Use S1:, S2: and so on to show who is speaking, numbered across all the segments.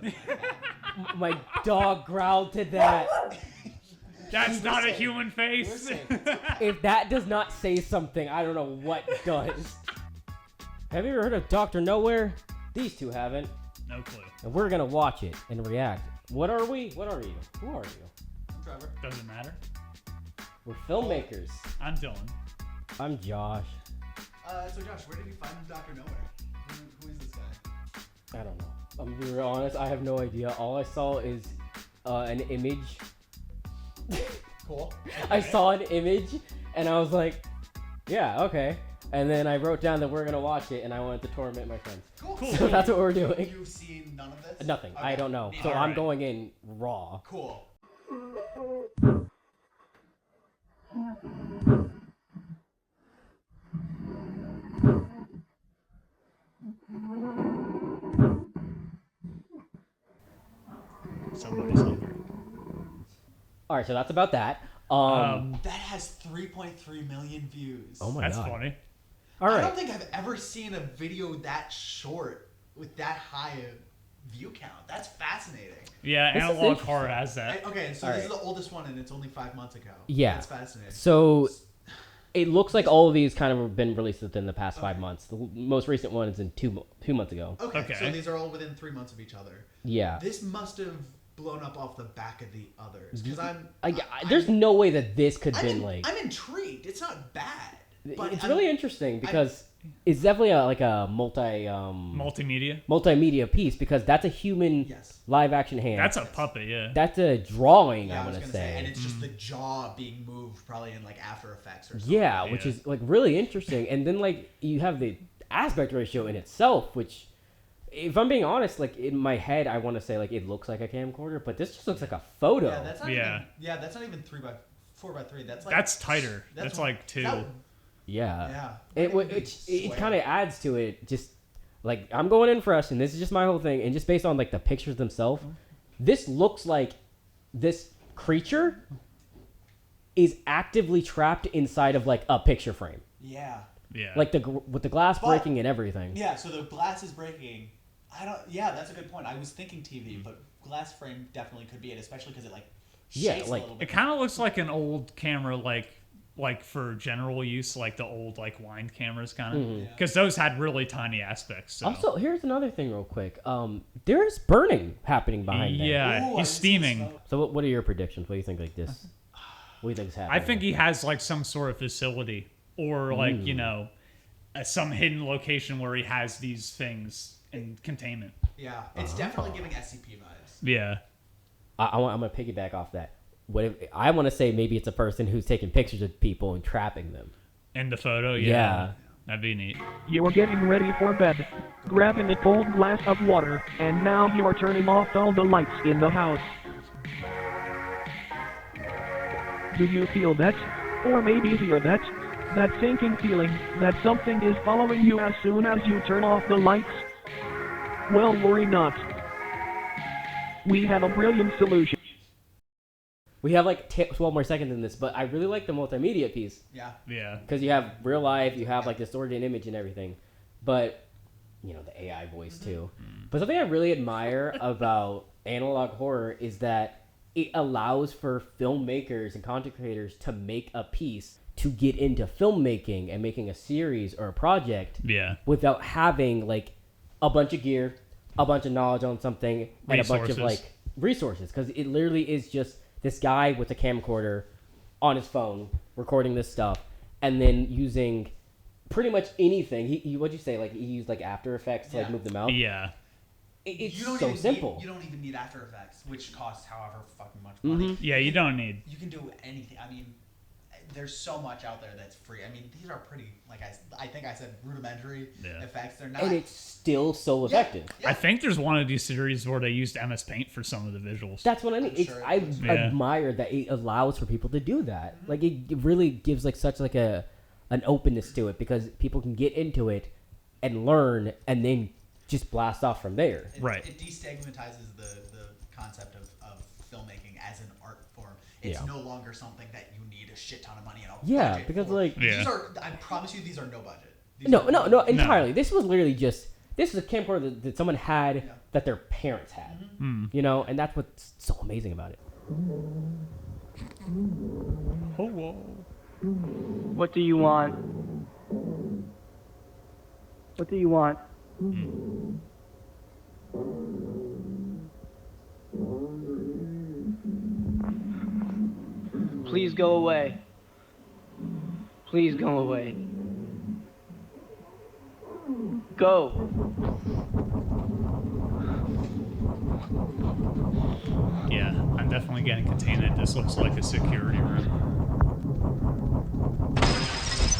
S1: doesn't like that.
S2: My dog growled to that.
S3: That's not a human face.
S2: If that does not say something, I don't know what does. Have you ever heard of Dr. Nowhere? These two haven't.
S3: No clue.
S2: And we're gonna watch it and react. What are we? What are you? Who are you?
S1: I'm Trevor.
S3: Doesn't matter.
S2: We're filmmakers.
S3: I'm Dylan.
S2: I'm Josh.
S1: So Josh, where did you find Dr. Nowhere? Who is this guy?
S2: I don't know. I'm being real honest. I have no idea. All I saw is an image.
S1: Cool.
S2: I saw an image and I was like, yeah, okay. And then I wrote down that we're gonna watch it, and I wanted to torment my friends.
S1: Cool.
S2: So that's what we're doing.
S1: You've seen none of this?
S2: Nothing.
S1: Okay.
S2: I don't know. So
S3: All
S2: I'm
S3: right.
S2: going in raw.
S1: Cool.
S3: Somebody's hungry.
S2: All right, so that's about that.
S1: That has 3.3 million views.
S2: Oh my
S3: That's
S2: god.
S3: funny.
S2: All
S1: I
S2: right.
S1: don't think I've ever seen a video that short with that high a view count. That's fascinating.
S3: Yeah,
S2: This is
S3: analog
S1: Oh,
S3: horror has that.
S1: Okay, so
S2: All
S1: this
S2: right.
S1: is the oldest one, and it's only 5 months ago.
S2: Yeah.
S1: That's fascinating.
S2: So it looks like all of these kind of have been released within the past 5
S1: Okay.
S2: months. The most recent one is in two months ago.
S1: Okay, so
S3: Okay.
S1: these are all within 3 months of each other.
S2: Yeah.
S1: This must have blown up off the back of the others because
S2: There's no way that this could have
S1: I'm
S2: been like.
S1: I'm intrigued. It's not bad. But
S2: It's
S1: I'm-
S2: really interesting because it's definitely like a
S3: Multimedia.
S2: multimedia piece because that's a human
S1: Yes.
S2: live action hand.
S3: That's a puppet, yeah.
S2: That's a drawing.
S1: Yeah,
S2: I
S1: I was
S2: want to
S1: gonna say,
S2: say.
S1: and it's just the jaw being moved, probably in like After Effects or something.
S2: Yeah, which
S3: Yeah.
S2: is like really interesting. And then like you have the aspect ratio in itself, which, if I'm being honest, like in my head, I want to say like it looks like a camcorder, but this just looks like a photo.
S1: Yeah, that's not
S3: Yeah.
S1: even. Yeah, that's not even 4x3. That's like.
S3: That's tighter. That's like two.
S2: Yeah.
S1: Yeah.
S2: It kind of adds to it. Just like I'm going in fresh, and this is just my whole thing, and just based on like the pictures themselves, this looks like this creature is actively trapped inside of like a picture frame,
S1: Yeah.
S3: Yeah.
S2: like with the glass
S1: But-
S2: breaking and everything.
S1: Yeah. So the glass is breaking. I don't. Yeah, that's a good point. I was thinking TV, but glass frame definitely could be it, especially because it like
S2: Yeah,
S1: shakes
S2: like-
S1: a little
S3: it
S1: bit.
S3: kind of looks like an old camera, like for general use, like the old like wind cameras kind of,
S2: Mhm.
S3: because those had really tiny aspects. So.
S2: Also, here's another thing, real quick. There's burning happening behind that.
S3: yeah,
S1: Ooh, I
S3: he's
S1: didn't see
S3: steaming.
S1: smoke.
S2: So, what are your predictions? What do you think? Like this? What do you think is happening?
S3: I think he has like some sort of facility or like some hidden location where he has these things in containment.
S1: Yeah, it's definitely giving SCP vibes.
S3: Yeah.
S2: I'm gonna piggyback off that. What if I want to say maybe it's a person who's taking pictures of people and trapping them?
S3: In the photo, yeah.
S2: Yeah.
S3: That'd be neat.
S4: You are getting ready for bed, grabbing a cold glass of water, and now you are turning off all the lights in the house. Do you feel that? Or maybe hear that? That sinking feeling that something is following you as soon as you turn off the lights? Well, worry not. We have a brilliant solution.
S2: We have like 12 more seconds in this, but I really like the multimedia piece
S1: Yeah.
S3: Yeah.
S2: because you have real life, you have like distorted image and everything, but the AI voice too. But something I really admire about analog horror is that it allows for filmmakers and content creators to make a piece to get into filmmaking and making a series or a project
S3: Yeah.
S2: without having like a bunch of gear, a bunch of knowledge on something, and a bunch of
S3: Resources.
S2: like resources. Because it literally is just this guy with a camcorder on his phone recording this stuff, and then using pretty much anything. He what'd you say? Like he used like After Effects to like
S1: Yeah.
S2: move them out.
S3: Yeah.
S2: It's
S1: You don't
S2: so
S1: even
S2: simple.
S1: you don't even need After Effects, which costs however fucking much money.
S3: Yeah, you don't need.
S1: You can do anything. I mean, there's so much out there that's free. I mean, these are pretty, like I think I said, rudimentary
S3: Yeah.
S1: effects. They're not.
S2: And it's still so
S1: Yeah.
S2: effective.
S1: Yeah.
S3: I think there's one of these series where they used MS Paint for some of the visuals.
S2: That's what I mean.
S1: I'm
S2: It's,
S1: sure it
S2: I
S1: is.
S3: Yeah.
S2: admire that it allows for people to do that. Like it really gives like such like an openness to it because people can get into it and learn and then just blast off from there.
S3: Right.
S1: It destigmatizes the concept of filmmaking as an art form. It's
S2: Yeah.
S1: no longer something that you need a shit ton of money and a
S2: Yeah,
S1: budget
S2: because
S1: for.
S2: like
S3: Yeah.
S1: These are. I promise you, these are no budget. These
S2: no
S1: are
S2: entirely. This was literally just this is a camcorder that someone had
S1: Yeah.
S2: that their parents had.
S3: Mm.
S2: You know, and that's what's so amazing about it.
S3: Oh, whoa.
S5: What do you want? What do you want? Please go away. Please go away. Go.
S3: Yeah, I'm definitely getting contained. This looks like a security room.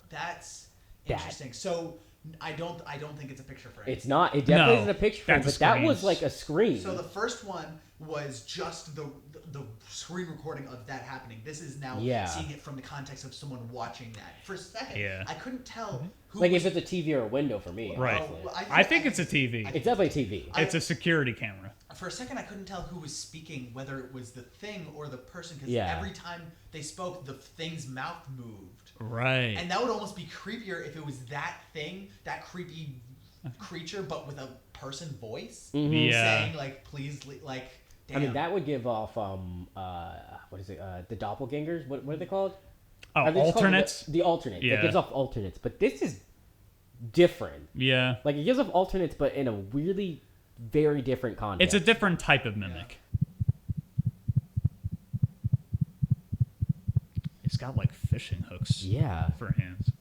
S1: That's
S2: That-
S1: interesting. So I don't think it's a picture frame.
S2: It's not. It definitely
S3: No,
S2: isn't a picture frame,
S3: that's a
S2: but that
S3: screen.
S2: was like a screen.
S1: So the first one was just the screen recording of that happening. This is now
S2: Yeah.
S1: seeing it from the context of someone watching that. For a second,
S3: Yeah.
S1: I couldn't tell who
S2: like
S1: was,
S2: if it's a TV or a window for me.
S3: Right.
S2: honestly.
S1: well,
S3: I think it's a TV.
S2: It's definitely TV.
S3: It's a security camera.
S1: For a second, I couldn't tell who was speaking, whether it was the thing or the person, because
S2: Yeah.
S1: every time they spoke, the thing's mouth moved.
S3: Right.
S1: And that would almost be creepier if it was that thing, that creepy creature, but with a person voice
S3: Yeah.
S1: saying like, "Please," like, damn.
S2: I mean, that would give off what is it? The doppelgangers. What are they called?
S3: Oh,
S2: Are they just called
S3: alternates?
S2: The alternates.
S3: Yeah.
S2: It gives off alternates, but this is different.
S3: Yeah.
S2: Like it gives off alternates, but in a really very different context.
S3: It's a different type of mimic. It's got like fishing hooks
S2: Yeah.
S3: for hands.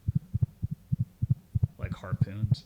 S3: Like harpoons.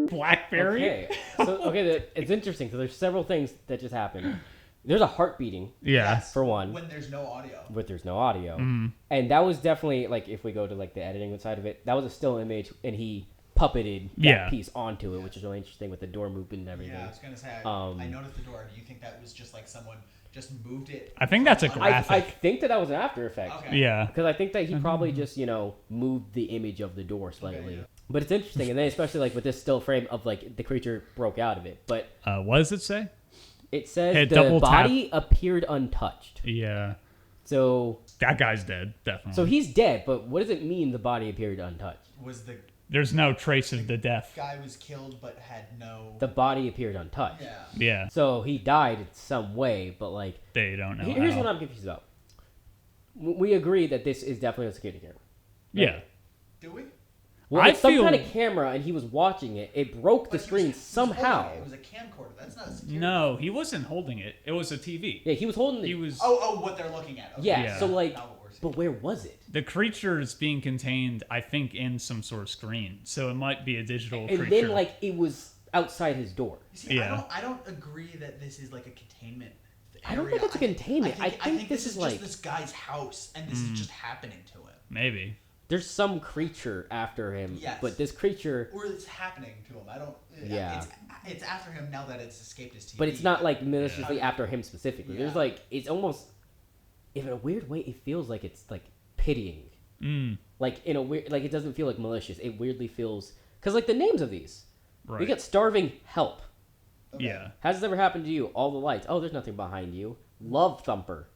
S3: Blackberry?
S2: Okay. It's interesting. So there's several things that just happened. There's a heart beating
S3: Yeah.
S1: Yes,
S2: for one,
S1: when there's no audio.
S2: but there's no audio.
S3: Mm-hmm.
S2: And that was definitely like if we go to like the editing side of it, that was a still image, and he puppeted that
S3: Yeah.
S2: piece onto it, which is really interesting with the door movement and everything.
S1: Yeah, I was gonna say,
S2: Um,
S1: I noticed the door. Do you think that was just like someone just moved it?
S3: I think that's a
S1: from
S3: graphic.
S2: I think that was an After Effect.
S1: Okay.
S3: Yeah.
S2: Because I think that he probably just, moved the image of the door slightly.
S1: yeah.
S2: But it's interesting, and then especially like with this still frame of like the creature broke out of it. But
S3: What does it say?
S2: it says
S3: Hey,
S2: the
S3: double tap.
S2: body appeared untouched.
S3: Yeah.
S2: So
S3: That guy's dead, definitely.
S2: so he's dead, but what does it mean the body appeared untouched?
S1: Was the
S3: There's no trace of the death.
S1: guy was killed but had no?
S2: The body appeared untouched.
S1: Yeah.
S3: Yeah.
S2: So he died in some way, but like
S3: They don't know.
S2: here's
S3: how.
S2: what I'm confused about. We agree that this is definitely a security camera.
S3: Yeah.
S1: Do we?
S2: Well,
S3: I
S2: it's some
S3: feel-
S2: kind of camera, and he was watching it. It broke the
S1: But he was-
S2: screen
S1: he was
S2: somehow.
S1: holding it. It was a camcorder. That's not a security.
S3: No, he wasn't holding it. It was a TV.
S2: Yeah, he was holding the.
S3: He was.
S1: Oh, what they're looking at. Okay.
S2: yeah,
S3: Yeah.
S2: so like,
S1: Not what we're seeing.
S2: but where was it?
S3: The creature is being contained, I think, in some sort of screen. So it might be a digital
S2: And
S3: creature.
S2: then like it was outside his door.
S1: You see,
S3: Yeah.
S1: I don't agree that this is like a containment.
S2: I don't
S1: area.
S2: think it's a containment. I think this is
S1: just
S2: like-
S1: this guy's house, and this is just happening to him,
S3: Maybe.
S2: There's some creature after him,
S1: Yes.
S2: but this creature,
S1: or it's happening to him. I don't.
S2: Yeah.
S1: It's after him now that it's escaped his TV.
S2: but it's not like maliciously after him specifically. There's
S1: Yeah.
S2: like it's almost, in a weird way, it feels like it's like pitying.
S3: Mm,
S2: Like in a weird, like it doesn't feel like malicious. It weirdly feels because like the names of these,
S3: right.
S2: we got starving help.
S1: Okay.
S3: Yeah.
S2: Has this ever happened to you? All the lights. Oh, there's nothing behind you. Love thumper.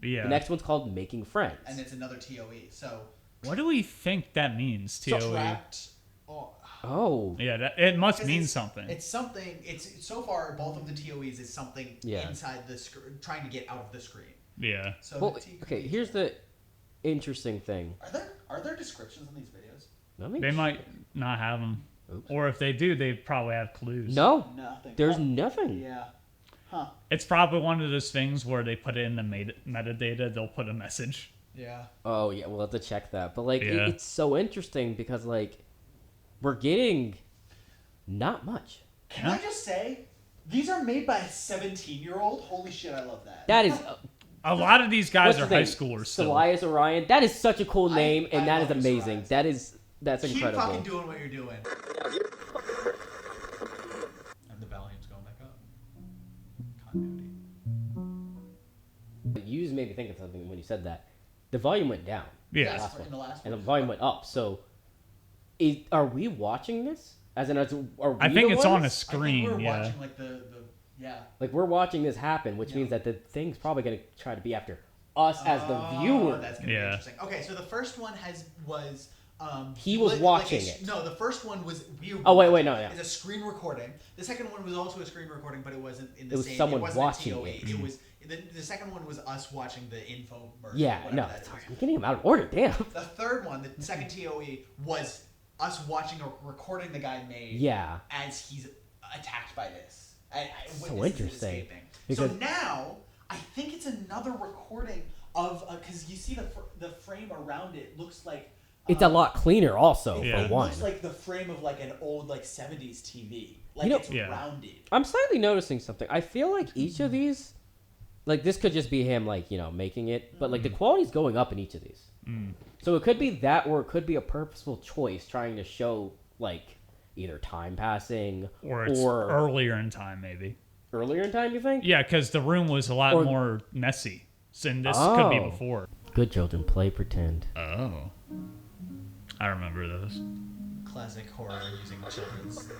S3: Yeah.
S2: The next one's called making friends.
S1: And it's another TOE. So
S3: What do we think that means, TOE?
S1: trapped. Oh,
S2: Oh,
S3: Yeah, it must
S1: 'cause
S3: mean
S1: it's-
S3: something.
S1: It's something. It's so far both of the TOEs is something
S2: Yeah.
S1: inside the screen, trying to get out of the screen.
S3: Yeah.
S1: So
S2: well,
S1: the TOEs
S2: okay. Here's the interesting thing.
S1: Are there descriptions on these videos?
S2: Let me
S3: They might not have them.
S2: Oops.
S3: Or if they do, they probably have clues.
S2: No,
S1: Nothing.
S2: there's
S1: Oh,
S2: nothing.
S1: yeah. Huh.
S3: It's probably one of those things where they put it in the metadata, they'll put a message.
S1: Yeah.
S2: Oh yeah, we'll have to check that. But like,
S3: Yeah.
S2: it's so interesting because like, we're getting not much.
S1: Can I just say, these are made by a 17-year-old? Holy shit, I love that.
S2: That is.
S3: A lot of these guys
S2: what's
S3: are
S2: his
S3: high
S2: name?
S3: schoolers still.
S2: Elias Orion. That is such a cool
S1: I-
S2: name, and
S1: I
S2: that is
S1: love
S2: amazing.
S1: Elias.
S2: That's
S1: Keep
S2: incredible.
S1: fucking doing what you're doing. And the volume's going back up. Continuity.
S2: You just made me think of something when you said that. The volume went down.
S3: Yeah.
S1: Yes,
S2: last
S1: in
S2: one.
S1: the last
S2: And the
S1: one.
S2: volume went up. So, are we watching this? As in, are we
S3: I think
S2: the
S3: it's on a
S2: ones?
S3: screen,
S1: I think we're
S3: yeah.
S1: watching like the Yeah.
S2: Like we're watching this happen, which
S1: Yeah.
S2: means that the thing's probably gonna try to be after us as the viewer.
S1: That's gonna be interesting. Okay, so the first one was.
S2: He was watching it.
S1: No, the first one was we.
S2: Oh wait, no, yeah.
S1: It's a screen recording. The second one was also a screen recording, but it wasn't in the
S2: It was
S1: same.
S2: someone
S1: it wasn't
S2: watching
S1: a TOE.
S2: it.
S1: It was the second one was us watching the infomercial.
S2: Yeah, no,
S1: that
S2: sorry,
S1: is.
S2: I'm getting them out of order. Damn.
S1: The third one, the second TOE, was us watching or recording the guy made.
S2: Yeah.
S1: As he's attacked by this. And
S2: So
S1: witnesses
S2: interesting.
S1: escaping.
S2: Because
S1: So now I think it's another recording of because you see the frame around it looks like.
S2: It's a lot cleaner, also
S3: Yeah.
S2: for
S1: It
S2: one.
S1: looks like the frame of like an old like 70s TV. Like
S2: You know-
S1: it's
S3: Yeah.
S1: rounded.
S2: I'm slightly noticing something. I feel like each of these, like this could just be him, like making it, but like the quality's going up in each of these. So it could be that, or it could be a purposeful choice trying to show like either time passing
S3: Or it's earlier in time, maybe.
S2: earlier in time. You think?
S3: Yeah, because the room was a lot
S2: Or-
S3: more messy. And this could be
S2: Oh.
S3: before.
S2: Good children play pretend.
S3: Oh. I remember those.
S1: Classic horror using children's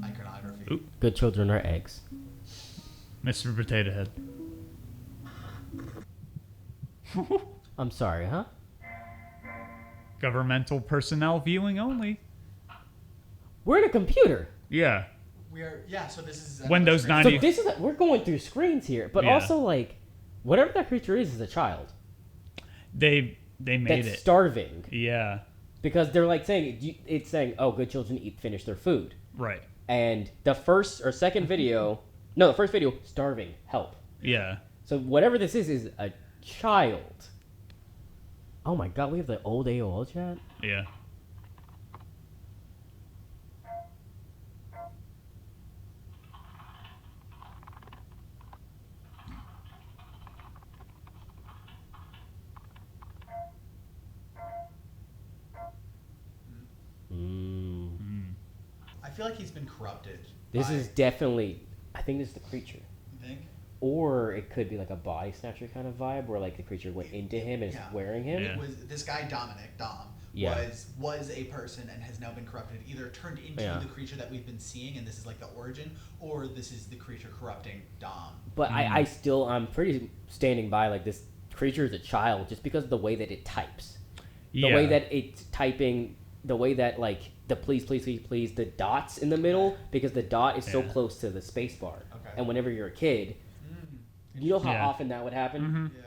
S1: iconography.
S3: Oop.
S2: Good children are eggs.
S3: Mr. Potato Head.
S2: I'm sorry, huh?
S3: Governmental personnel viewing only.
S2: We're in a computer.
S3: Yeah.
S1: So this is
S3: Windows
S1: screen.
S3: 90.
S2: So this is we're going through screens here, but
S3: Yeah.
S2: also like whatever that creature is a child
S3: They made
S2: that's
S3: it.
S2: starving
S3: Yeah.
S2: because they're like saying it's saying, oh, good children finish their food,
S3: Right.
S2: and the first or second video, no, the first video, starving, help.
S3: Yeah.
S2: So whatever this is a child. Oh my god, we have the old AOL chat.
S3: Yeah.
S1: I feel like he's been corrupted.
S2: This
S1: by-
S2: is definitely, I think this is the creature.
S1: You think?
S2: Or it could be like a body snatcher kind of vibe where like the creature went into him and is
S1: Yeah.
S2: wearing him.
S3: Yeah.
S1: It was this guy Dom
S2: Yeah.
S1: was a person and has now been corrupted, either turned into
S2: Yeah.
S1: the creature that we've been seeing, and this is like the origin, or this is the creature corrupting Dom.
S2: But I'm pretty standing by like this creature is a child just because of the way that it types. The way that it's typing, the way that like the please, the dots in the middle, because the dot is so
S3: Yeah.
S2: close to the space bar.
S1: Okay.
S2: And whenever you're a kid, you know how
S3: Yeah.
S2: often that would happen?
S1: Yeah.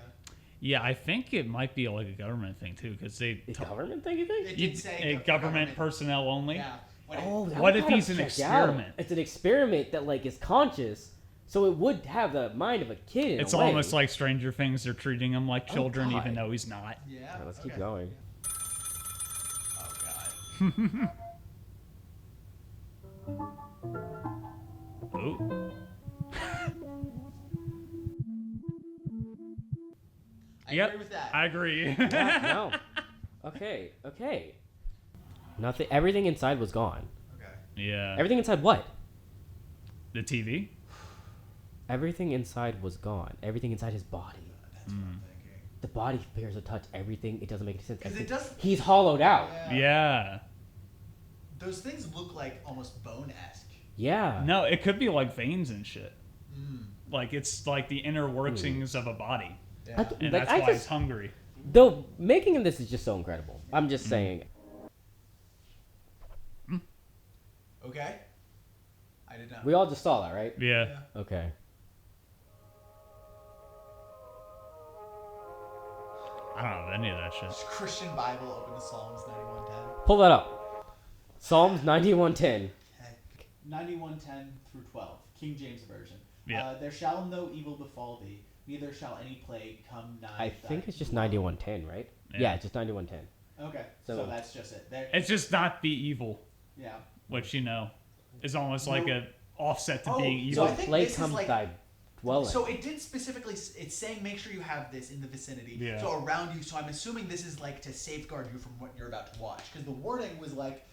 S3: Yeah, I think it might be like a government thing too, because they
S2: The government thing, you think?
S1: It did say
S3: government personnel only.
S1: Yeah. When
S2: Oh, that
S3: What
S2: would
S3: if
S2: kind
S3: he's
S2: of
S3: an
S2: check out.
S3: experiment?
S2: It's an experiment that like is conscious, so it would have the mind of a kid. In
S3: It's
S2: a way.
S3: almost like Stranger Things. They're treating him like children,
S2: God.
S3: even though he's not.
S1: Yeah.
S2: Alright, let's
S1: okay.
S2: keep going.
S1: Oh god.
S3: Oh.
S1: I
S3: Yep.
S1: agree with that.
S3: I agree.
S2: Yeah, no. Okay. Nothing. Everything inside was gone.
S1: Okay.
S3: Yeah.
S2: Everything inside what?
S3: The TV?
S2: Everything inside was gone. Everything inside his body.
S1: That's what I'm thinking.
S2: The body bears a touch. Everything. It doesn't make any sense.
S1: 'Cause it
S2: Everything-
S1: does-
S2: He's hollowed out.
S3: Yeah.
S1: Those things look like almost bone-esque.
S2: Yeah.
S3: No, it could be like veins and shit. Like it's like the inner workings of a body.
S1: Yeah.
S3: And
S2: Like,
S3: that's
S2: I
S3: why
S2: just-
S3: he's hungry.
S2: Though making of this is just so incredible. I'm just saying.
S1: Okay. I did not.
S2: We all just saw that, right?
S3: Yeah.
S2: Okay.
S3: I don't know any of that shit.
S1: Christian Bible, open to Psalms 91:10.
S2: Pull that up. Psalms 91:10.
S1: 91:10 through 12, King James version.
S3: Yeah.
S1: There shall no evil befall thee, neither shall any plague come nigh.
S2: I
S1: thy
S2: think it's just
S1: dwelling.
S2: 91:10, right?
S3: Yeah.
S2: Yeah, it's just 91:10.
S1: Okay,
S2: So-
S1: so that's just it. There,
S3: It's just not be evil,
S1: yeah.
S3: which is almost like
S1: No.
S3: a offset to
S1: Oh,
S3: being
S1: so
S3: evil.
S1: I think
S2: Plague
S1: this is
S2: comes
S1: like-
S2: thy dwelling.
S1: So it did specifically. It's saying make sure you have this in the vicinity.
S3: Yeah.
S1: So around you. So I'm assuming this is like to safeguard you from what you're about to watch, because the wording was like,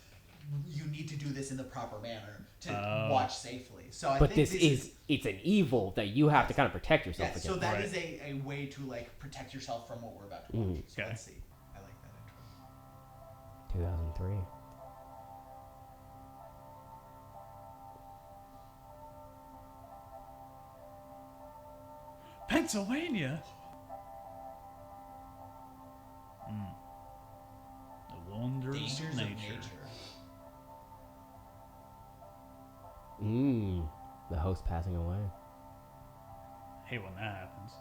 S1: you need to do this in the proper manner to watch safely. So I
S2: But
S1: think
S2: this is it's an evil that you have to kind of protect yourself
S1: yeah.
S2: against.
S1: So that
S3: Right.
S1: is a way to like protect yourself from what we're about to watch. So
S3: Okay.
S1: let's see. I like that intro.
S2: 2003.
S3: Pennsylvania. The wonders
S1: Dangers
S3: of
S1: of
S3: nature.
S2: The host passing away.
S3: Hate when that happens.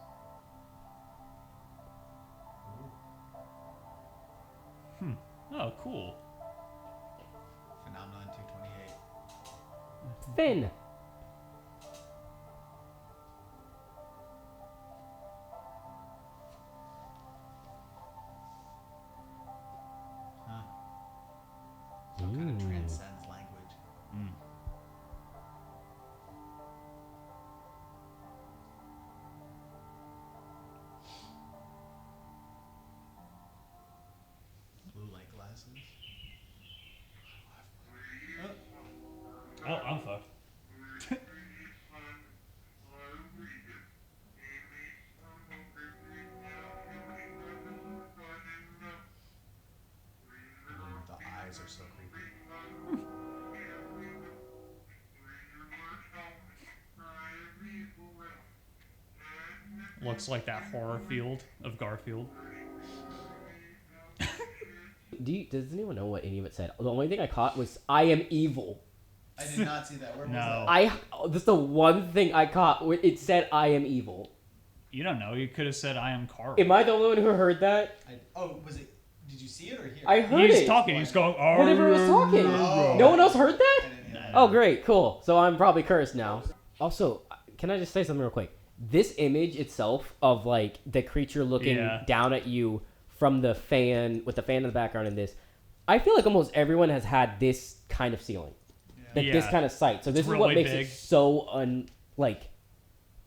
S3: Oh, cool.
S1: Phenomenon 228.
S2: Finn.
S1: Huh. Some kind of transcends language. Blue light glasses.
S3: Oh, I'm fucked.
S1: The eyes are so creepy.
S3: Looks like that horror field of Garfield.
S2: Does anyone know what any of it said? The only thing I caught was "I am evil."
S1: I did not see that. Where was
S3: No.
S1: that?
S2: That's the one thing I caught. It said "I am evil."
S3: You don't know. You could have said, I am Carl.
S2: Am I the only one who heard that?
S1: Was it? Did you see it or hear it?
S2: I heard
S3: He's
S2: it.
S3: talking. He's going,
S2: Whenever it was talking.
S1: Oh.
S2: No one else heard that?
S1: I didn't hear that.
S2: Oh, great, cool. So I'm probably cursed now. Also, can I just say something real quick? This image itself of like the creature looking down at you from the fan with the fan in the background in this, I feel like almost everyone has had this kind of ceiling, this kind of sight. So this is what
S3: really
S2: makes
S3: big.
S2: it so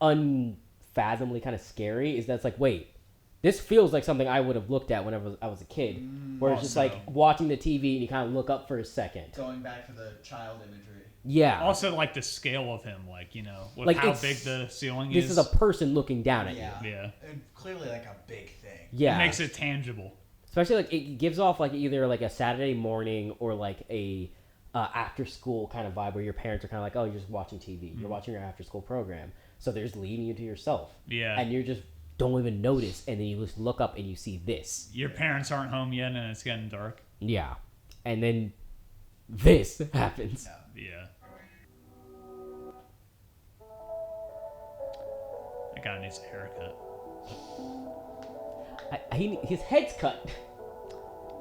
S2: unfathomably kind of scary. Is that it's like, wait, this feels like something I would have looked at whenever I was a kid, where it's just
S3: Also-
S2: like watching the TV and you kind of look up for a second.
S1: Going back to the child imagery.
S2: Yeah.
S3: Also, like the scale of him, like, you know, with
S2: Like,
S3: how
S2: it's-
S3: big the ceiling
S2: This
S3: is.
S2: is a person looking down at you.
S3: Yeah.
S1: And clearly like a big thing.
S2: Yeah.
S3: It makes it tangible.
S2: Especially like it gives off like either like a Saturday morning or like a after school kind of vibe where your parents are kind of like, oh, you're just watching TV, you're watching your after school program, so they're just leaving you to yourself.
S3: Yeah.
S2: And you just don't even notice, and then you just look up and you see this.
S3: Your parents aren't home yet and it's getting dark.
S2: Yeah. And then this happens.
S3: Yeah. That guy needs a haircut.
S2: His head's cut.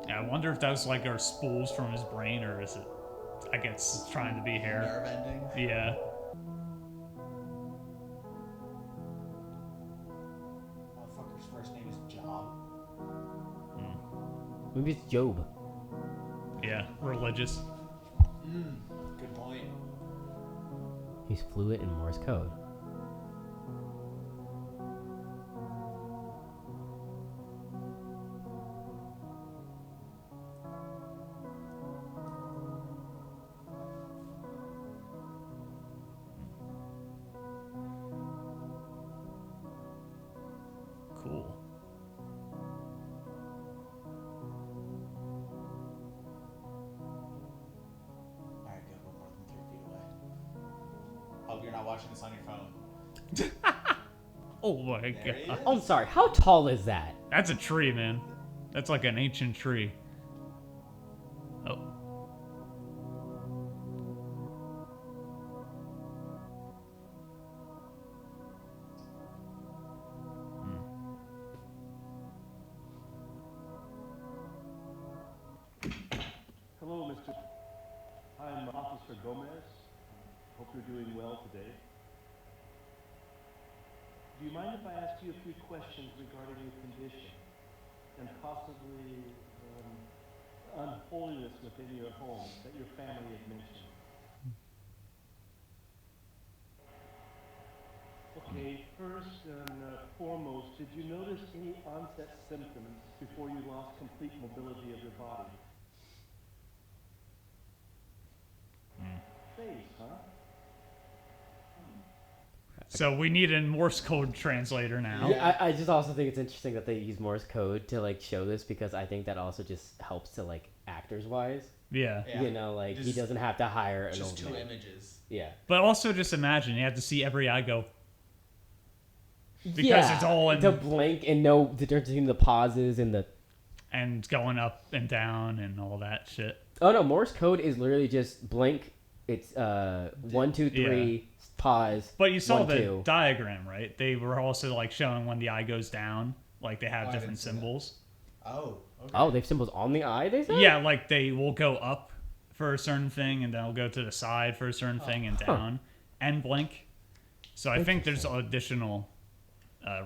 S3: Yeah, I wonder if those like are spools from his brain or is it, I guess, it's trying to be hair.
S1: Nerve ending.
S3: Yeah.
S1: Motherfucker's first name is Job.
S2: Maybe it's Job.
S3: Yeah. Religious.
S1: Good point.
S2: He's fluent in Morse code.
S3: Cool.
S1: Alright, good. We're more than 3 feet away. Hope you're not watching this on your phone.
S3: Oh my
S1: There he
S3: god.
S1: is.
S2: Oh, I'm sorry. How tall is that?
S3: That's a tree, man. That's like an ancient tree. Oh.
S6: Hello, Mr. I'm Officer Gomez. Hope you're doing well today. Do you mind if I ask you a few questions regarding your condition and possibly unholiness within your home that your family had mentioned? Okay, first and foremost, did you notice any onset symptoms before you lost complete mobility of your body? Face, huh?
S3: So we need a Morse code translator now.
S2: Yeah, I just also think it's interesting that they use Morse code to like show this because I think that also just helps to like actors wise.
S3: Yeah.
S1: Yeah.
S2: You know, like he
S1: Just-
S2: doesn't have to hire an
S1: Just
S2: old
S1: 2
S2: man.
S1: images.
S2: Yeah.
S3: But also just imagine you have to see every eye go. Because it's all in
S2: the blink and know the difference between the pauses and the.
S3: and going up and down and all that shit.
S2: Oh no, Morse code is literally just blink. It's 1, 2, 3, pause.
S3: But you saw
S2: 1,
S3: the
S2: 2.
S3: diagram, right? They were also like showing when the eye goes down. Like they have
S1: I
S3: different
S1: didn't see that.
S3: symbols.
S1: Oh, okay.
S2: Oh, they have symbols on the eye. They said.
S3: Yeah, like they will go up for a certain thing, and then they'll go to the side for a certain thing, and down, and blink. So I think there's additional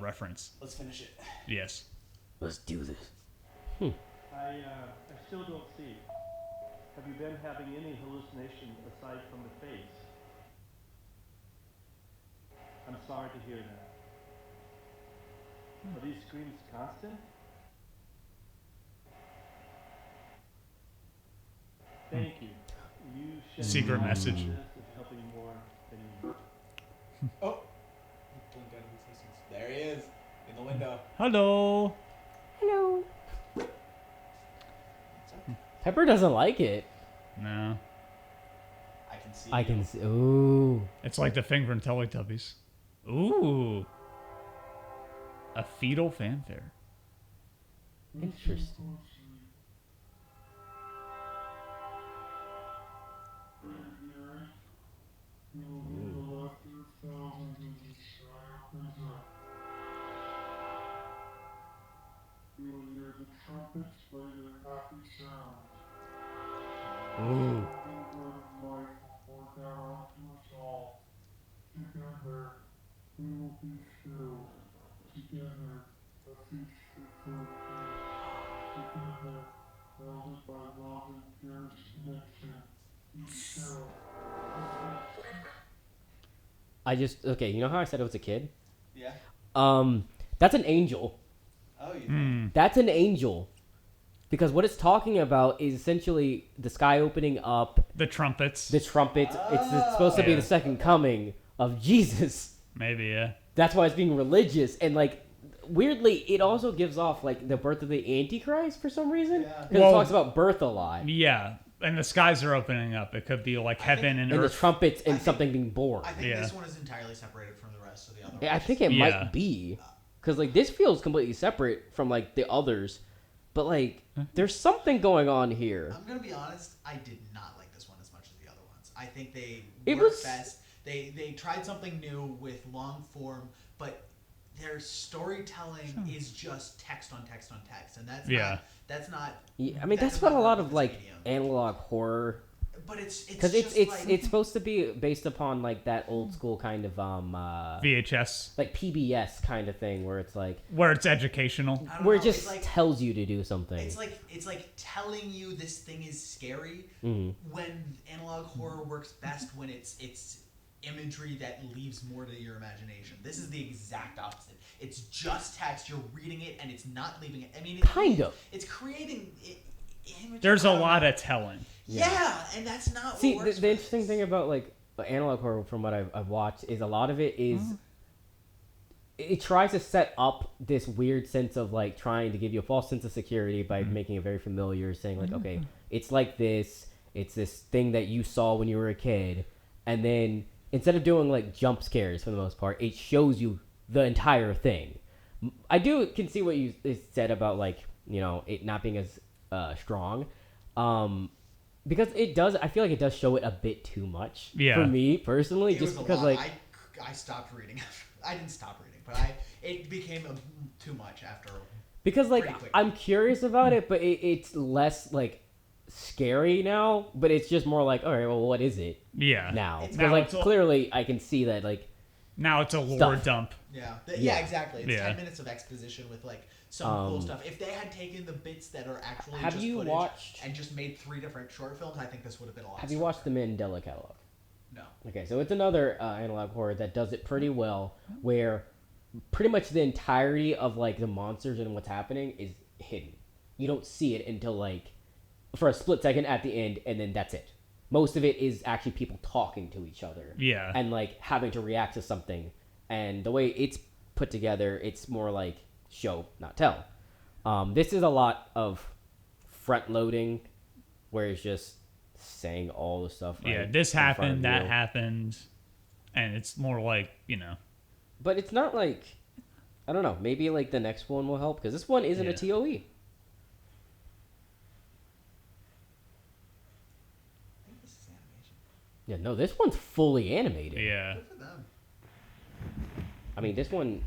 S3: reference.
S1: Let's finish it.
S3: Yes.
S2: Let's do this.
S6: I still don't see. Have you been having any hallucination aside from the face? I'm sorry to hear that. Are these screams constant? Thank you. You should
S3: Secret message.
S6: This is helping more than you know.
S1: Oh. Blink out of existence. There he is. In the window.
S3: Hello.
S2: Hello. Pepper doesn't like it.
S3: No.
S1: I can see
S2: I
S1: you.
S2: can see. Ooh.
S3: It's like the thing from Teletubbies. Ooh. A fetal fanfare.
S2: Interesting. Ooh. Okay, you know how I said it was a kid?
S1: Yeah.
S2: That's an angel.
S1: Oh, you.
S2: That's an angel. Because what it's talking about is essentially the sky opening up,
S3: The trumpets.
S2: the trumpets. It's supposed to be
S3: Yeah.
S2: the second coming of Jesus.
S3: Maybe, yeah.
S2: That's why it's being religious. And, like, weirdly, it also gives off, like, the birth of the Antichrist for some reason.
S1: Yeah.
S2: Because
S3: Well-
S2: it talks about birth a lot.
S3: Yeah. And the skies are opening up. It could be like heaven and
S2: And the
S3: earth.
S2: trumpets and
S1: think-
S2: something being born.
S1: I think
S3: Yeah.
S1: this one is entirely separated from the rest of the other
S2: I
S1: ones.
S2: think it
S3: Yeah.
S2: might be. Because, like, this feels completely separate from, like, the others. But, like, there's something going on here.
S1: I'm gonna be honest. I did not like this one as much as the other ones. I think they
S2: It
S1: worked
S2: was-
S1: best. They tried something new with long form, but their storytelling is just text on text on text, and that's
S3: Yeah.
S1: not, that's not.
S2: Yeah, I mean,
S1: that
S2: that's
S1: does
S2: what
S1: not
S2: a lot
S1: work
S2: of,
S1: with
S2: like,
S1: this medium.
S2: analog horror.
S1: But it's
S2: Because
S1: just
S2: it's supposed to be based upon, like, that old school kind of,
S3: VHS.
S2: like, PBS kind of thing where it's, like,
S3: Where it's educational.
S1: I don't
S2: where
S1: know,
S2: it just
S1: it's like,
S2: tells you to do something.
S1: it's like telling you this thing is scary
S2: Mhm.
S1: when analog horror works best when it's imagery that leaves more to your imagination. This is the exact opposite. It's just text. You're reading it and it's not leaving it. I mean,
S2: Kind of.
S1: It's creating imagery.
S3: There's a
S1: I don't
S3: lot
S1: know.
S3: of telling.
S1: Yeah, and that's not
S2: See,
S1: what
S2: the
S1: works
S2: interesting thing about, like, analog horror from what I've watched is a lot of it is it tries to set up this weird sense of, like, trying to give you a false sense of security by making it very familiar, saying, like, okay, it's like this, it's this thing that you saw when you were a kid, and then instead of doing, like, jump scares for the most part, it shows you the entire thing. I can see what you said about, like, you know, it not being as strong. Because it does, I feel like it does show it a bit too much for me personally,
S1: It was
S2: just
S1: a
S2: because,
S1: lot.
S2: like,
S1: I stopped reading. I didn't stop reading, but it became too much after.
S2: because, like,
S1: pretty quickly.
S2: I'm curious about it, but it's less, like, scary now, but it's just more like, all right, well, what is it
S3: Yeah.
S2: now?
S1: It's-
S2: Because,
S3: Now
S2: like,
S3: it's all-
S2: clearly I can see that, like,
S3: Now it's a lore
S2: Stuff.
S3: dump.
S1: Yeah.
S2: Yeah.
S1: Yeah, exactly. It's
S3: Yeah.
S1: 10 minutes of exposition with like some cool stuff. If they had taken the bits that are actually
S2: Have
S1: just
S2: you
S1: footage
S2: watched-
S1: and just made 3 different short films, I think this would have been a lot.
S2: have you watched the Mandela catalog?
S1: No.
S2: Okay, so it's another analog horror that does it pretty well, where pretty much the entirety of, like, the monsters and what's happening is hidden. You don't see it until, like, for a split second at the end, and then that's it. Most of it is actually people talking to each other.
S3: Yeah.
S2: And, like, having to react to something. And the way it's put together, it's more like show, not tell. This is a lot of front loading, where it's just saying all the stuff.
S3: Yeah,
S2: right
S3: this
S2: in front of
S3: happened, that
S2: you.
S3: happened, and it's more like, you know.
S2: But it's not like I don't know. Maybe like the next one will help because this one isn't a TOE.
S1: I think this is animation.
S2: Yeah, no, this one's fully animated.
S3: Yeah.
S1: Good for them.
S2: I mean, this one.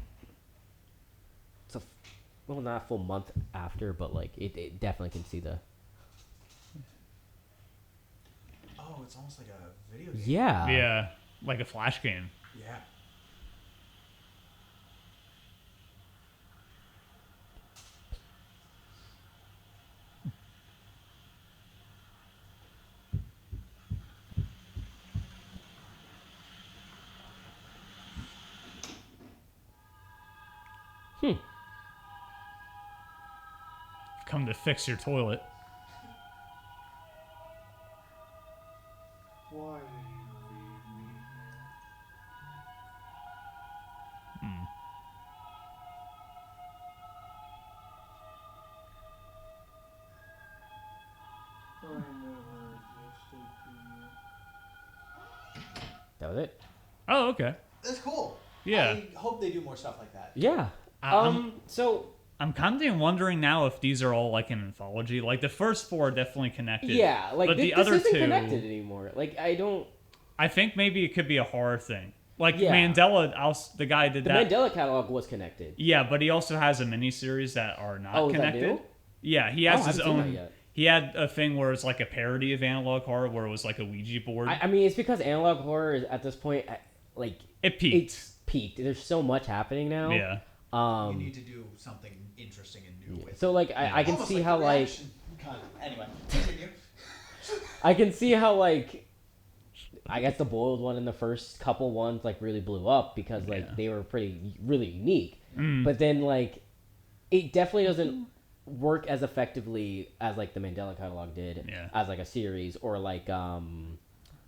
S2: It's well, not a full month after, but like it definitely can see the.
S1: Oh, it's almost like a video game.
S2: Yeah.
S3: Yeah. Like a Flash game.
S1: Yeah.
S3: Come to fix your toilet.
S6: Why did you leave me here? I never existed to you.
S2: That was it.
S3: Oh, okay.
S1: That's cool.
S3: Yeah.
S1: I hope they do more stuff like that.
S2: Yeah. So.
S3: I'm kind of wondering now if these are all like an anthology. Like the first 4 are definitely connected.
S2: Yeah, like
S3: but the
S2: this
S3: other
S2: isn't
S3: 2
S2: connected anymore. Like I don't.
S3: I think maybe it could be a horror thing. Like
S2: Yeah.
S3: Mandela, the guy did
S2: The
S3: that.
S2: Mandela catalog was connected.
S3: Yeah, but he also has a miniseries that are not
S2: Oh, is that
S3: connected.
S2: new?
S3: Yeah, he has
S2: Oh, I
S3: his
S2: haven't seen that
S3: own.
S2: yet.
S3: He had a thing where it's like a parody of analog horror, where it was like a Ouija board.
S2: I mean, it's because analog horror is at this point, like
S3: It peaked.
S2: It's peaked. There's so much happening now.
S3: Yeah.
S1: You need to do something interesting and new with
S2: So like I can
S1: Almost
S2: see
S1: like
S2: how
S1: the
S2: like
S1: reaction. God. Anyway, continue.
S2: I can see how like I guess the boiled one and the first couple ones like really blew up because like they were really unique. But then like it definitely doesn't work as effectively as like the Mandela catalog did as like a series or like what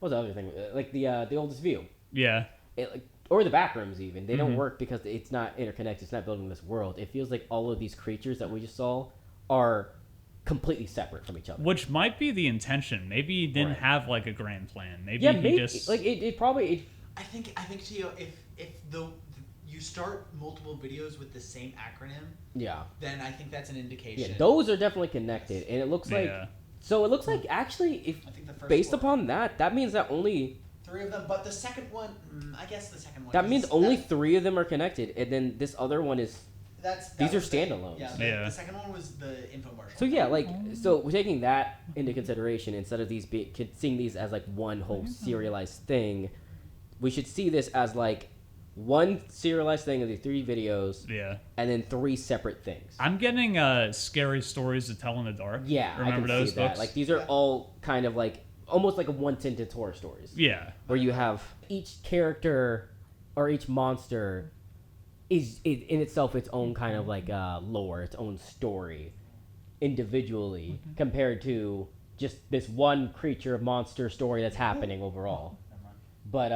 S2: was the other thing like the oldest view.
S3: Yeah.
S2: It, like, or the backrooms even they don't work because it's not interconnected. It's not building this world. It feels like all of these creatures that we just saw are completely separate from each other.
S3: Which might be the intention. Maybe he didn't
S2: Right.
S3: have like a grand plan. Maybe
S2: Yeah,
S3: he
S2: maybe
S3: just
S2: like it probably.
S1: I think Tio, if you start multiple videos with the same acronym,
S2: Yeah.
S1: then I think that's an indication.
S2: Yeah, those are definitely connected, and it looks like.
S3: Yeah.
S2: So it looks like actually, if
S1: I think the first
S2: based
S1: 4.
S2: upon that means that only
S1: 3 of them, but the second one, I guess the second one.
S2: that
S1: is-
S2: means only 3 of them are connected, and then this other one is.
S1: That
S2: these are
S1: was the-
S2: standalones.
S1: Yeah,
S3: Yeah.
S1: the second one was the infomercial.
S2: So yeah, like so we're taking that into consideration instead of seeing these as like one whole serialized thing. We should see this as like one serialized thing of the 3 videos,
S3: Yeah.
S2: and then 3 separate things.
S3: I'm getting scary stories to tell in the dark.
S2: Yeah,
S3: Remember
S2: I can
S3: those
S2: see that.
S3: books?
S2: Like these are all kind of like almost like a one-sentence horror stories.
S3: Yeah.
S2: Where you have each character or each monster is in itself its own kind of like lore, its own story, individually compared to just this one creature monster story that's happening overall. But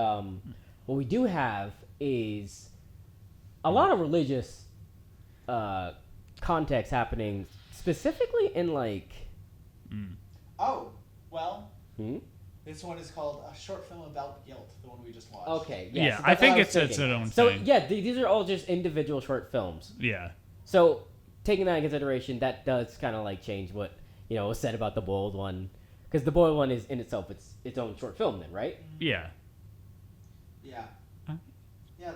S2: what we do have is a lot of religious context happening, specifically in like.
S1: Oh, well,
S2: Hmm?
S1: this one is called A Short Film About Guilt, the one we just watched.
S2: Okay.
S3: Yeah,
S2: so
S3: I
S2: that's what
S3: think
S2: was
S3: it's its
S2: thinking.
S3: own
S2: So
S3: thing.
S2: yeah, these are all just individual short films.
S3: Yeah.
S2: So taking that into consideration, that does kind of like change what was said about the boiled one, because the boiled one is in itself its own short film, then, right?
S3: Yeah.
S1: Yeah.
S3: Huh?
S1: Yeah,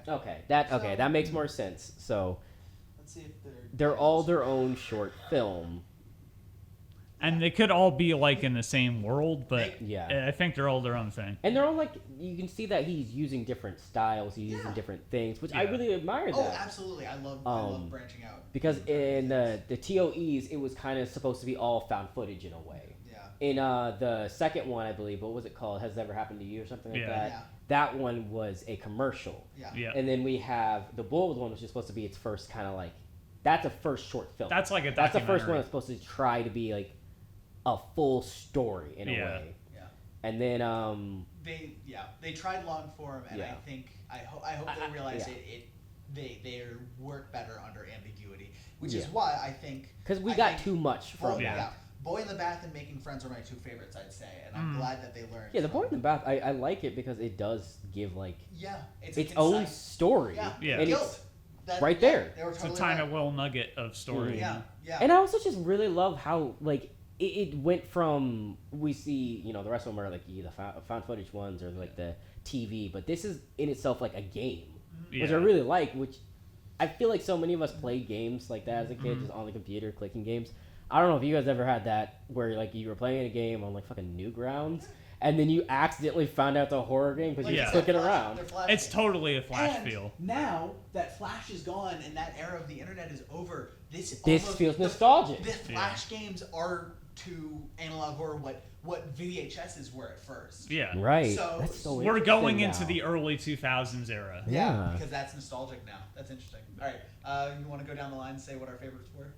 S1: okay.
S2: Okay, that makes more sense. So
S1: Let's see if
S2: they're all their own short film.
S3: And they could all be like in the same world, but
S2: Yeah.
S3: I think they're all their own thing.
S2: And they're all like, you can see that he's using different styles, he's using different things, which I
S3: Yeah.
S2: really admire that.
S1: Oh, absolutely. I love branching out.
S2: Because in the TOEs, it was kind of supposed to be all found footage in a way.
S1: Yeah.
S2: In the second one, I believe, what was it called? Has It Ever Happened to You or something like
S3: Yeah.
S2: that?
S1: Yeah.
S2: That one was a commercial.
S1: Yeah.
S3: Yeah.
S2: And then we have the boiled one, which is supposed to be its first kind of like, that's a first short film.
S3: That's like a
S2: That's the first
S3: documentary.
S2: one that's supposed to try to be like a full story in a
S3: Yeah.
S2: way.
S1: Yeah.
S2: And then
S1: They tried long form, and
S2: Yeah.
S1: I think I hope they realize they work better under ambiguity, which is
S2: Yeah.
S1: why I think
S2: because we
S1: I
S2: got
S1: think
S2: too much from
S1: Boy,
S2: that.
S1: Boy in the Bath and Making Friends are my 2 favorites, I'd say, and I'm glad that they learned.
S2: Yeah, the
S1: from-
S2: Boy in the Bath, I like it because it does give like
S1: Yeah, it's
S2: its
S1: a
S2: own
S1: concise-
S2: story.
S1: Yeah.
S3: Yeah.
S2: And
S1: Guilt.
S2: right there.
S1: They were
S3: It's
S1: totally
S3: a tiny
S1: right.
S3: little nugget of story.
S1: Yeah, yeah.
S2: And I also just really love how like it went from we see the rest of them are like the found footage ones or like the TV, but this is in itself like a game, which I really like. Which I feel like so many of us played games like that as a kid, just on the computer clicking games. I don't know if you guys ever had that where like you were playing a game on like fucking Newgrounds and then you accidentally found out the horror game because you're clicking around.
S3: It's totally a Flash
S1: and
S3: feel.
S1: Now that Flash is gone and that era of the internet is over, this
S2: feels nostalgic.
S1: The Flash games are to analog horror what VHSs were at first.
S3: Yeah.
S2: Right.
S1: So
S2: That's so
S3: We're going
S2: interesting
S3: into
S2: now.
S3: the early 2000s era.
S2: Yeah.
S1: because that's nostalgic now. That's interesting. All right, you want to go down the line and say what our favorites were?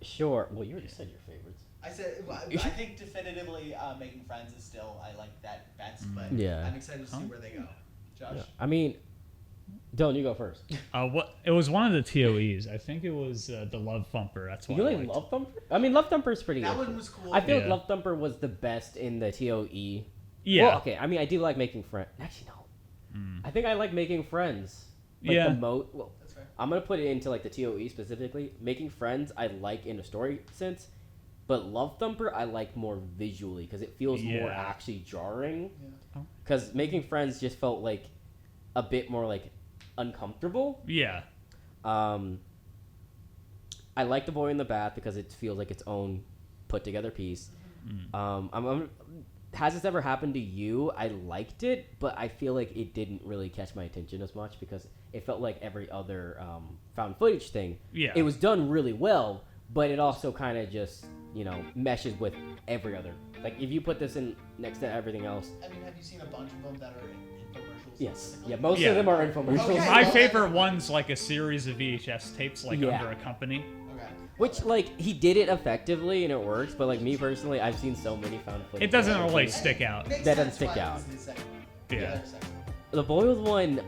S2: Sure. Well, you already said your favorites.
S1: I said I think definitively Making Friends is still I like that best, but
S2: Yeah.
S1: I'm excited to see where they go. Josh.
S2: Yeah. I mean, Dylan, you go first.
S3: What? It was one of the TOEs. I think it was the Love Thumper. That's what
S2: You
S3: I
S2: like
S3: liked.
S2: Love Thumper? I mean, Love Thumper is pretty
S1: That
S2: good.
S1: one was cool.
S2: I feel like
S3: Yeah.
S2: Love Thumper was the best in the TOE.
S3: Yeah.
S2: Well, okay. I mean, I do like Making Friends. Actually, no. I think I like Making Friends. Like
S3: Yeah.
S2: Well,
S1: That's fair.
S2: I'm gonna put it into like the TOE specifically. Making Friends, I like in a story sense, but Love Thumper, I like more visually because it feels more
S3: Yeah.
S2: actually jarring.
S1: Yeah.
S2: Because Making Friends just felt like a bit more like uncomfortable.
S3: Yeah.
S2: I like The Boy in the Bath because it feels like its own put together piece. Has this ever happened to you? I liked it, but I feel like it didn't really catch my attention as much because it felt like every other found footage thing.
S3: Yeah.
S2: It was done really well, but it also kind of just meshes with every other. Like if you put this in next to everything else.
S1: I mean, have you seen a bunch of them that are in infomercials?
S2: Yes.
S1: specifically?
S2: Yeah. Most
S3: Yeah.
S2: of them are infomercials.
S1: Okay.
S3: My
S1: well,
S3: favorite one's like a series of VHS tapes, like
S2: Yeah.
S3: under a company.
S1: Okay.
S2: Which, like, he did it effectively and it works, but, like, me personally, I've seen so many found footage.
S3: It doesn't really
S2: things.
S3: stick out.
S1: Makes
S2: That doesn't
S1: sense
S2: stick
S1: why
S2: out.
S1: this is the second one.
S3: Yeah.
S1: The other second one.
S2: The Boiled one,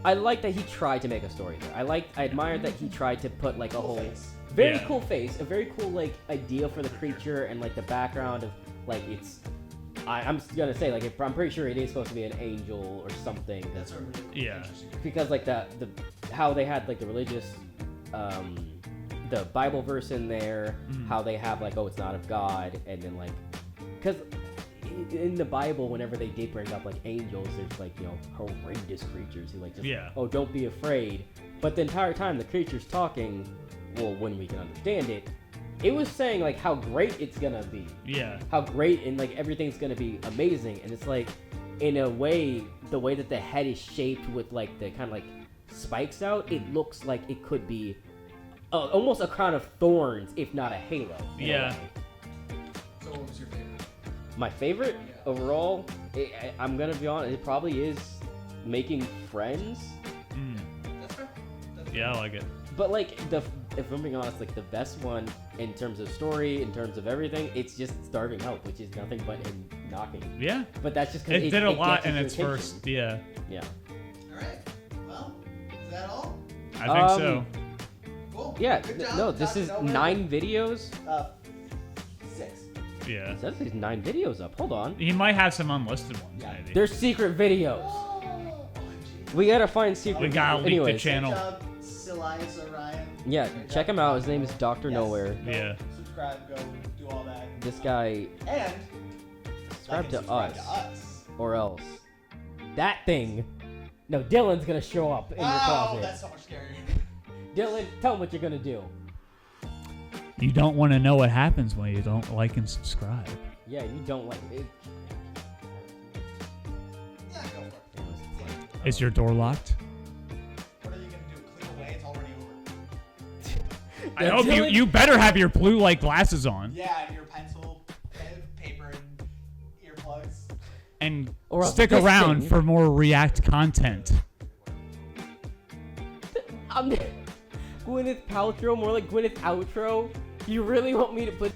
S2: I like that he tried to make a story there. I admired that he tried to put, like, a
S1: Cool
S2: whole...
S1: face.
S2: Very
S3: Yeah.
S2: cool face, a very cool, like, idea for the creature and, like, the background of, like, it's... I'm gonna say, like, I'm pretty sure it is supposed to be an angel or something.
S1: That's a really cool,
S3: Yeah.
S1: interesting.
S2: Because, like, the how they had, like, the religious... the Bible verse in there, how they have like, oh, it's not of God, and then like, because in the Bible, whenever they did bring up like angels, there's like horrendous creatures who like just oh, don't be afraid. But the entire time the creature's talking, well, when we can understand it, it was saying like how great it's gonna be, how great and like everything's gonna be amazing, and it's like in a way the way that the head is shaped with like the kind of like spikes out, it looks like it could be. Almost a crown of thorns, if not a halo.
S3: Yeah.
S1: So what was your favorite?
S2: My favorite overall, I'm gonna be honest, it probably is Making Friends.
S1: That's fair. That's
S3: Yeah, I like it.
S2: But like if I'm being honest, like the best one in terms of story, in terms of everything, it's just Starving Help, which is nothing but him knocking.
S3: Yeah.
S2: But that's just because
S3: It did a lot
S2: catches
S3: in
S2: your
S3: its
S2: attention.
S3: first. Yeah.
S2: Yeah.
S1: All right. Well, is that all?
S3: I think so.
S1: Cool.
S2: Yeah.
S1: Good job.
S2: No, this is
S1: Nowhere.
S2: 9 videos.
S1: 6.
S3: Yeah.
S2: It says there's 9 videos up. Hold on.
S3: He might have some unlisted ones,
S1: Yeah.
S3: maybe.
S2: There's secret videos.
S1: OMG.
S2: We gotta find secret.
S3: We gotta leak the
S2: Anyways,
S3: channel.
S1: Good job, Elias Orion.
S2: Yeah,
S1: Great
S2: check
S1: job.
S2: him out. His name is Dr.
S1: Yes.
S2: Nowhere.
S1: Go
S3: Yeah.
S1: Subscribe. Go do all that.
S2: This guy,
S1: And
S2: subscribe to
S1: subscribe
S2: us, or else that thing. No, Dylan's gonna show up in your
S1: Wow,
S2: closet.
S1: that's so much scarier.
S2: Dylan, tell him what you're gonna do.
S3: You don't want to know what happens when you don't like and subscribe.
S2: Yeah, you don't like it.
S1: Yeah, go for it. Yeah.
S3: Is your door locked?
S1: What are you gonna do? Click away? It's already over.
S3: I hope you better have your blue light glasses on
S1: Yeah, and your pencil, paper, and earplugs.
S3: and
S2: Or else
S3: stick
S2: this
S3: around
S2: thing-
S3: for more React content.
S2: I'm Gwyneth Paltrow, more like Gwyneth Outro. You really want me to put